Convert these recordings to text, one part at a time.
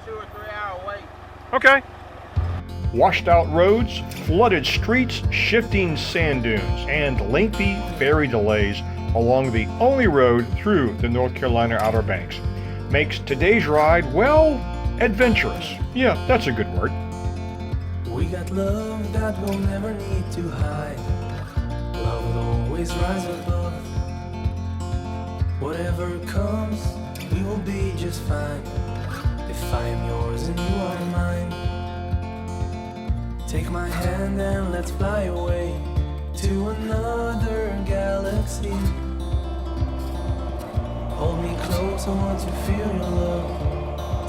2 or 3 hour wait. Okay. Washed out roads, flooded streets, shifting sand dunes, and lengthy ferry delays along the only road through the North Carolina Outer Banks makes today's ride, well, adventurous. Yeah, that's a good word. We got love that we'll never need to hide. Love will always rise above. Whatever comes, we will be just fine. If I am yours and you are mine. Take my hand and let's fly away to another galaxy. Hold me close, I want to feel your love.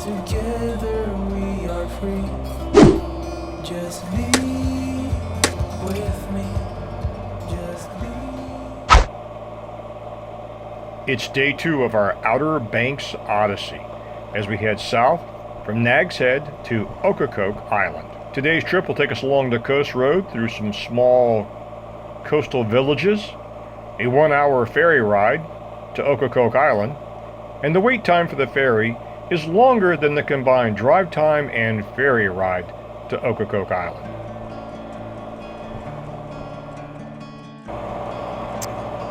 Together we are free. Just be with me. Just be. It's day 2 of our Outer Banks Odyssey as we head south from Nag's Head to Ocracoke Island. Today's trip will take us along the coast road through some small coastal villages, a 1-hour ferry ride to Ocracoke Island, and the wait time for the ferry is longer than the combined drive time and ferry ride to Ocracoke Island.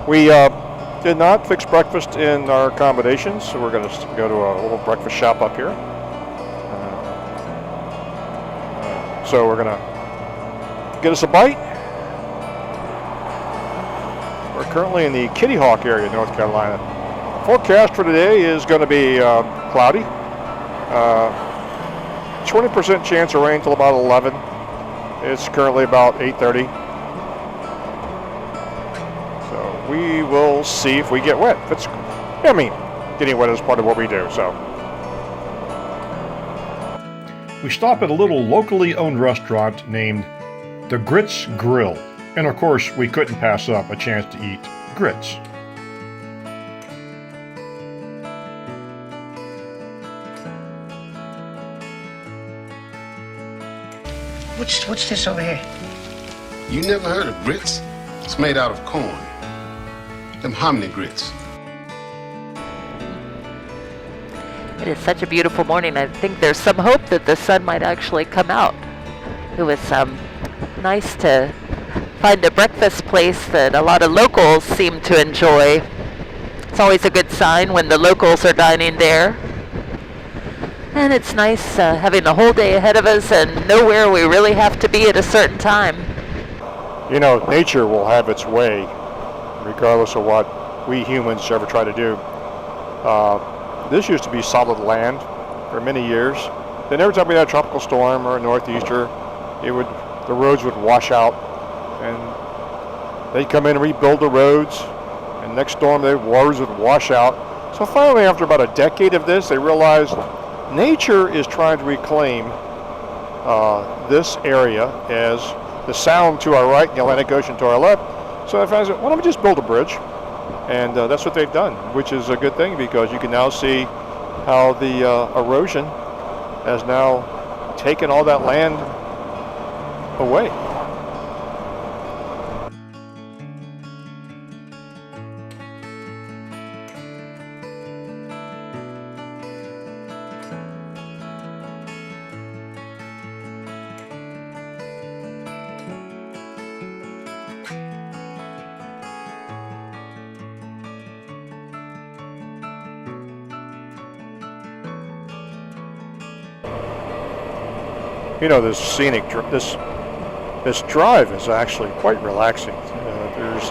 We did not fix breakfast in our accommodations, so we're going to go to a little breakfast shop up here. So we're going to get us a bite. We're currently in the Kitty Hawk area of North Carolina. Forecast for today is going to be cloudy. 20% chance of rain till about 11. It's currently about 8:30. So we will see if we get wet. Getting wet is part of what we do, so. We stop at a little locally owned restaurant named The Grits Grill. And of course, we couldn't pass up a chance to eat grits. What's this over here? You never heard of grits? It's made out of corn. Them hominy grits. It is such a beautiful morning. I think there's some hope that the sun might actually come out. It was nice to find a breakfast place that a lot of locals seem to enjoy. It's always a good sign when the locals are dining there. And it's nice having the whole day ahead of us and know where we really have to be at a certain time. You know, nature will have its way, regardless of what we humans ever try to do. This used to be solid land for many years. Then every time we had a tropical storm or a northeaster, the roads would wash out, and they'd come in and rebuild the roads. And next storm, the waters would wash out. So finally, after about a decade of this, they realized nature is trying to reclaim this area as the Sound to our right and the Atlantic Ocean to our left. So I found, why don't we just build a bridge? And that's what they've done, which is a good thing because you can now see how the erosion has now taken all that land away. You know, this scenic, this drive is actually quite relaxing. There's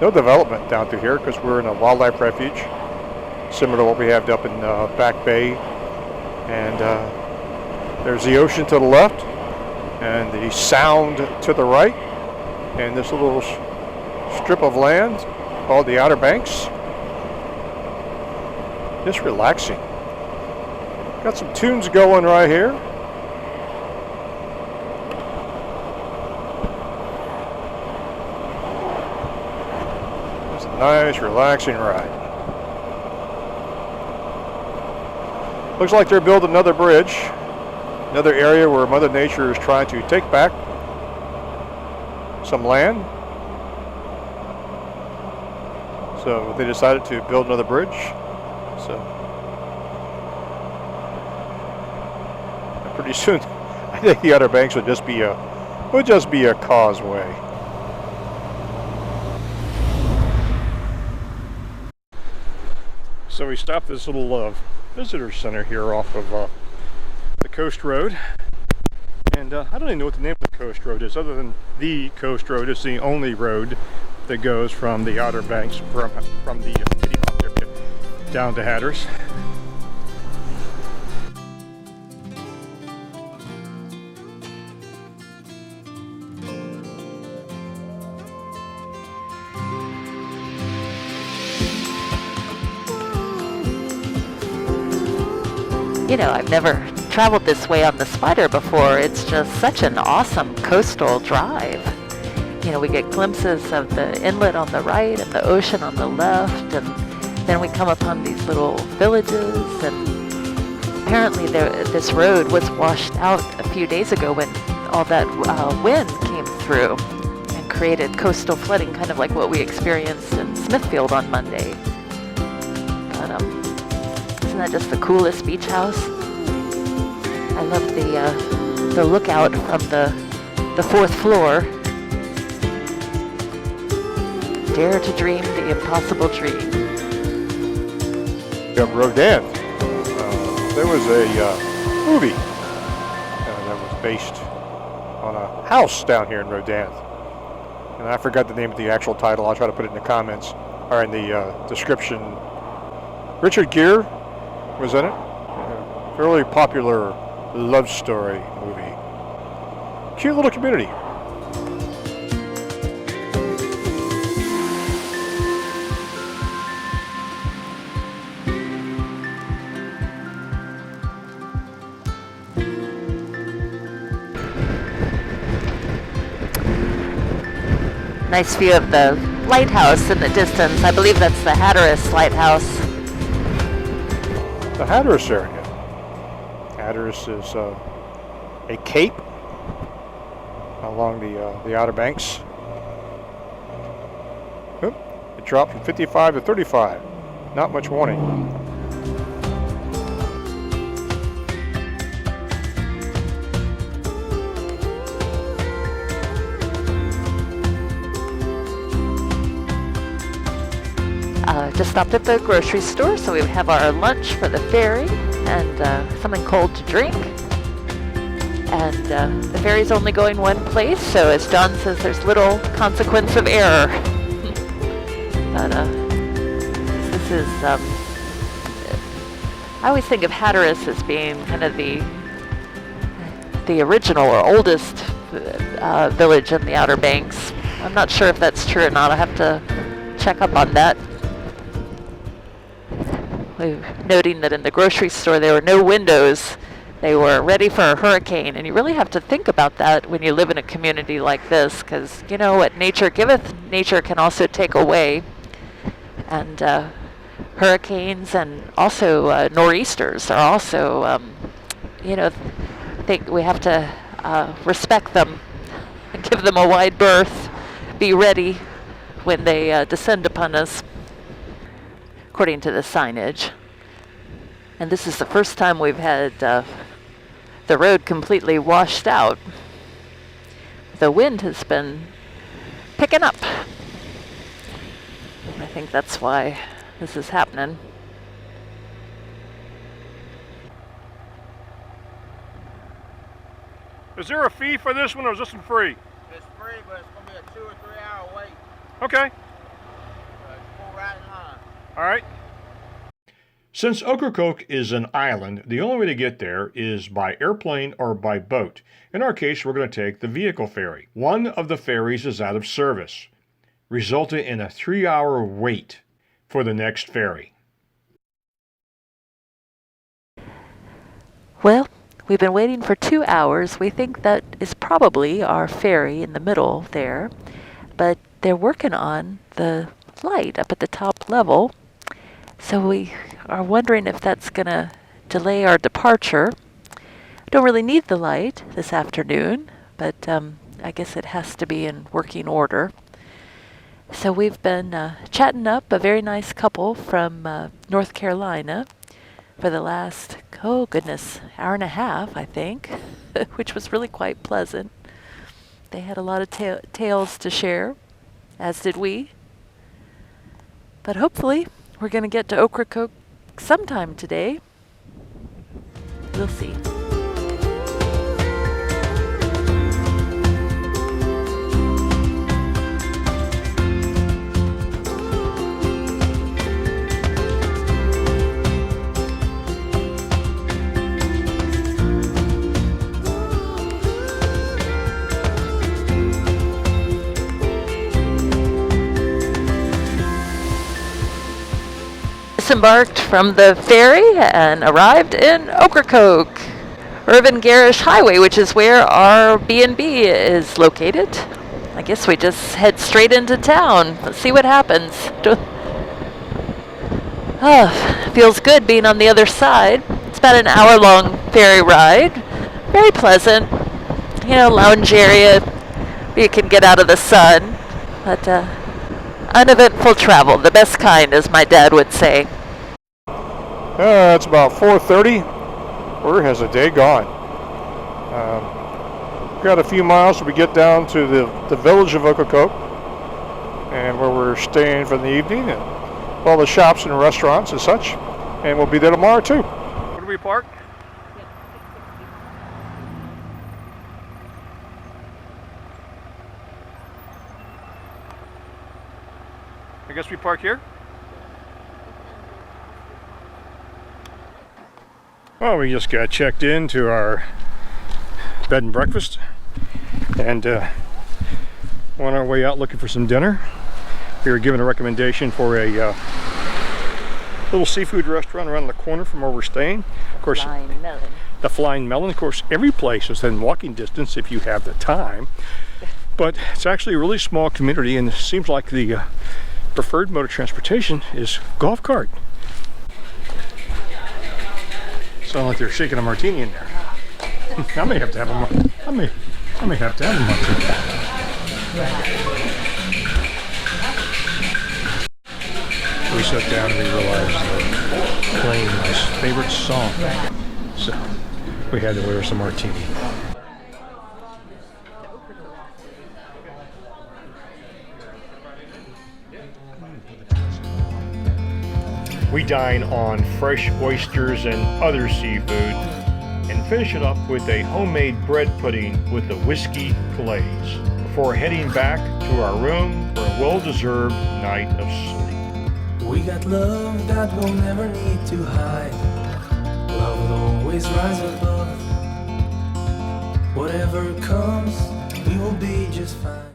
no development down through here because we're in a wildlife refuge, similar to what we have up in Back Bay. And there's the ocean to the left and the Sound to the right, and this little strip of land called the Outer Banks. Just relaxing. Got some tunes going right here. Nice, relaxing ride. Looks like they're building another bridge, another area where Mother Nature is trying to take back some land. So they decided to build another bridge. So Pretty soon, I think the Outer Banks would just be a causeway. So we stopped this little visitor center here off of the Coast Road, and I don't even know what the name of the Coast Road is, other than the Coast Road. It's the only road that goes from the Outer Banks, from the Kitty Hawk area down to Hatteras. You know, I've never traveled this way on the Spyder before. It's just such an awesome coastal drive. You know, we get glimpses of the inlet on the right and the ocean on the left, and then we come upon these little villages, and apparently this road was washed out a few days ago when all that wind came through and created coastal flooding, kind of like what we experienced in Smithfield on Monday. But isn't that just the coolest beach house? I love the lookout from the fourth floor. Dare to dream the impossible dream. Of Rodan. There was a movie that was based on a house down here in Rodan. And I forgot the name of the actual title. I'll try to put it in the comments or in the description. Richard Gere was in it. Fairly popular love story movie. Cute little community. Nice view of the lighthouse in the distance. I believe that's the Hatteras Lighthouse. The Hatteras area. Hatteras is a cape along the Outer Banks. Oop, it dropped from 55 to 35. Not much warning. Just stopped at the grocery store, so we have our lunch for the ferry and something cold to drink. And the ferry's only going one place, so as John says, there's little consequence of error. But this is, I always think of Hatteras as being kind of the original or oldest village in the Outer Banks. I'm not sure if that's true or not. I have to check up on that. Noting that in the grocery store there were no windows. They were ready for a hurricane, and you really have to think about that when you live in a community like this, because you know what nature giveth, nature can also take away. And hurricanes and also nor'easters are also, you know, I think we have to respect them and give them a wide berth, be ready when they descend upon us, according to the signage. And this is the first time we've had the road completely washed out. The wind has been picking up. I think that's why this is happening. Is there a fee for this one, or is this one free? It's free, but it's going to be a 2 or 3 hour wait. Okay. Pull right in line. All right. Since Ocracoke is an island, the only way to get there is by airplane or by boat. In our case, we're going to take the vehicle ferry. One of the ferries is out of service, resulting in a 3-hour wait for the next ferry. Well, we've been waiting for 2 hours. We think that is probably our ferry in the middle there, but they're working on the light up at the top level. So we are wondering if that's going to delay our departure. We don't really need the light this afternoon, but I guess it has to be in working order. So we've been chatting up a very nice couple from North Carolina for the last, oh goodness, hour and a half, I think, which was really quite pleasant. They had a lot of tales to share, as did we. But hopefully, we're going to get to Ocracoke sometime today. We'll see. Disembarked from the ferry and arrived in Ocracoke, Irvin Garish Highway, which is where our B&B is located. I guess we just head straight into town. Let's see what happens. Feels good being on the other side. It's about an hour-long ferry ride. Very pleasant. You know, lounge area. You can get out of the sun. But uneventful travel, the best kind, as my dad would say. It's about 4:30. Where has the day gone? Got a few miles till we get down to the village of Ocracoke, and where we're staying for the evening, and all the shops and restaurants and such. And we'll be there tomorrow too. Where do we park? I guess we park here. Well, we just got checked into our bed and breakfast, and on our way out looking for some dinner. We were given a recommendation for a little seafood restaurant around the corner from where we're staying. Of course, Flying Melon. The Flying Melon. Of course, every place is within walking distance if you have the time, but it's actually a really small community, and it seems like the preferred mode of transportation is golf cart. Sound like they're shaking a martini in there. I may have to have a martini. I may have to have a martini. We sat down and we realized playing my favorite song. So we had to order some martini. We dine on fresh oysters and other seafood, and finish it up with a homemade bread pudding with a whiskey glaze, before heading back to our room for a well-deserved night of sleep. We got love that we'll never need to hide. Love will always rise above. Whatever comes, we will be just fine.